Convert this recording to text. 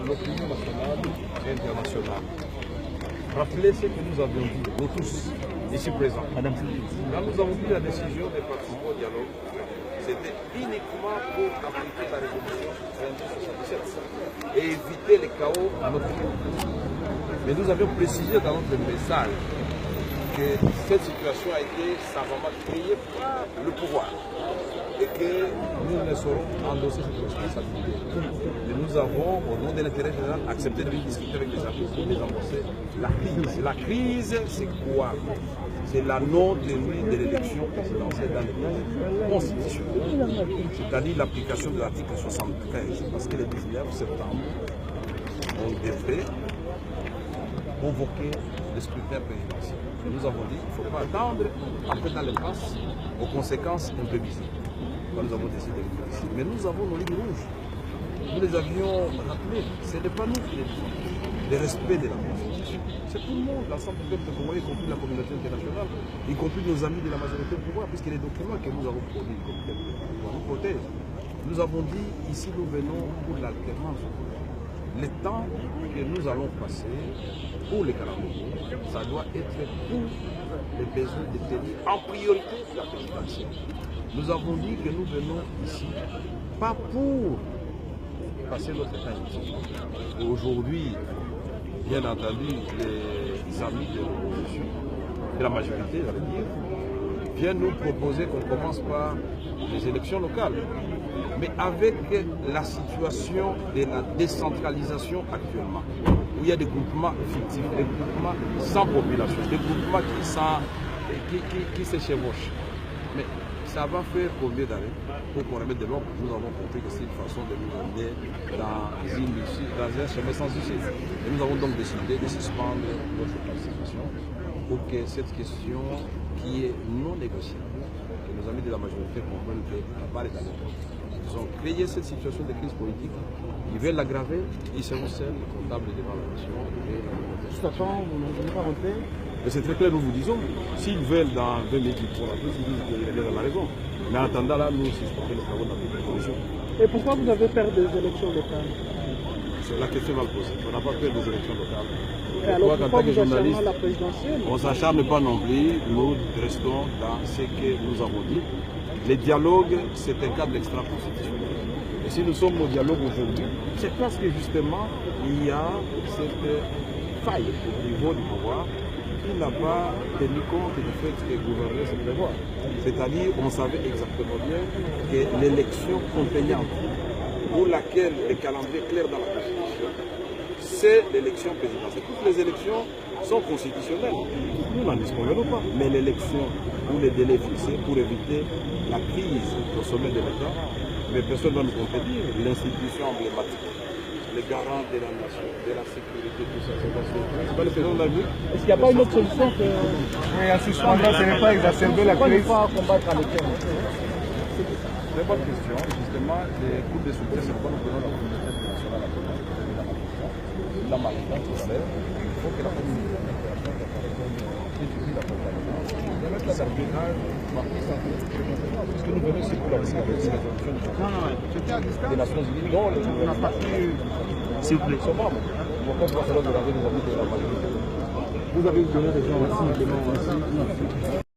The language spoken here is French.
L'opinion nationale et internationale. Rappelez ce que nous avions dit, nous tous, ici présents. Quand nous avons pris la décision de participer au dialogue, c'était uniquement pour appliquer la résolution 2277 et éviter les chaos à notre pays. Mais nous avions précisé dans notre message que cette situation a été savamment créée par le pouvoir et que nous ne saurons endosser cette responsabilité. Et nous avons, au nom de l'intérêt général, accepté de discuter avec les amis pour désamorcer la crise. La crise, c'est quoi? C'est la non-tenue de l'élection présidentielle dans les pays constitutionnels, c'est-à-dire l'application de l'article 73, parce que le 19 septembre, on devrait convoquer le scrutin présidentiel. Et nous avons dit qu'il ne faut pas attendre, après dans l'impasse, aux conséquences imprévisibles. Nous avons décidé de le faire. Mais nous avons nos lignes rouges. Nous les avions rappelées. Ce n'est pas nous qui les disons. Le respect de la Constitution. C'est tout le monde, l'ensemble du peuple congolais, y compris la communauté internationale, y compris nos amis de la majorité du pouvoir, puisque les documents que nous avons produits, le comité de pouvoir, nous protègent. Nous avons dit, ici nous venons pour l'alternance. Le temps que nous allons passer pour les Camerounais, ça doit être pour les besoins de tenir en priorité la présidentielle. Nous avons dit que nous venons ici, pas pour passer notre temps ici. Aujourd'hui, bien entendu, les amis de l'opposition, de la majorité, j'allais dire, viennent nous proposer qu'on commence par les élections locales. Mais avec la situation de la décentralisation actuellement, où il y a des groupements fictifs, des groupements sans population, des groupements qui se chevauchent. Mais ça va faire combien d'années pour qu'on remette de l'ordre? Nous avons compris que c'est une façon de nous amener dans un chemin sans issue. Et nous avons donc décidé de suspendre notre participation pour que cette question qui est non négociable, que nos amis de la majorité comprennent que la balle est à l'époque. Ils ont créé cette situation de crise politique, ils veulent l'aggraver, ils seront seuls comptables devant la nation. Juste attends, vous n'avez pas rentré. Mais c'est très clair, nous vous disons, s'ils veulent dans 20 minutes pour la plus, ils disent qu'ils est dans la raison. Mais en attendant là, nous suspendons les travaux dans notre commission. Et pourquoi vous avez peur des élections locales? C'est la question mal posée. On n'a pas peur des élections locales. Et alors pourquoi vous acharnez la présidentielle? On ne s'acharne pas non plus, nous restons dans ce que nous avons dit. Les dialogues, c'est un cadre extra-constitutionnel. Et si nous sommes au dialogue aujourd'hui, c'est parce que justement, il y a cette faille au niveau du pouvoir qui n'a pas tenu compte du fait que gouverner, c'est prévoir. C'est-à-dire, on savait exactement bien que l'élection contraignante, pour laquelle le calendrier clair dans la Constitution, c'est l'élection présidentielle. Toutes les élections sont constitutionnelles. Nous n'en disconvenons pas. Mais l'élection ou les délais fixés pour éviter la crise au sommet de l'État, mais personne ne va nous contredire. L'institution emblématique, les garants de la nation, de la sécurité, tout ça, c'est pas le président de la République. Est-ce qu'il n'y a pas une autre solution que... Oui, à suspendre, ce n'est pas exacerber la crise. Pourquoi ne pas combattre avec elle? Très bonne question. Justement, les groupes de soutien, c'est pourquoi nous prenons la communauté internationale à commun, la Malika, tout à l'heure. Il faut que la communauté internationale étudie l'accompagnement. Il y a même l'arbitrage, puisque nous venons ici pour la résolution des Nations Unies, dont le gouvernement n'a pas pu, s'il vous plaît, sont membres. Pourquoi on va falloir de la vie des amis de la majorité? Vous avez donné des gens aussi,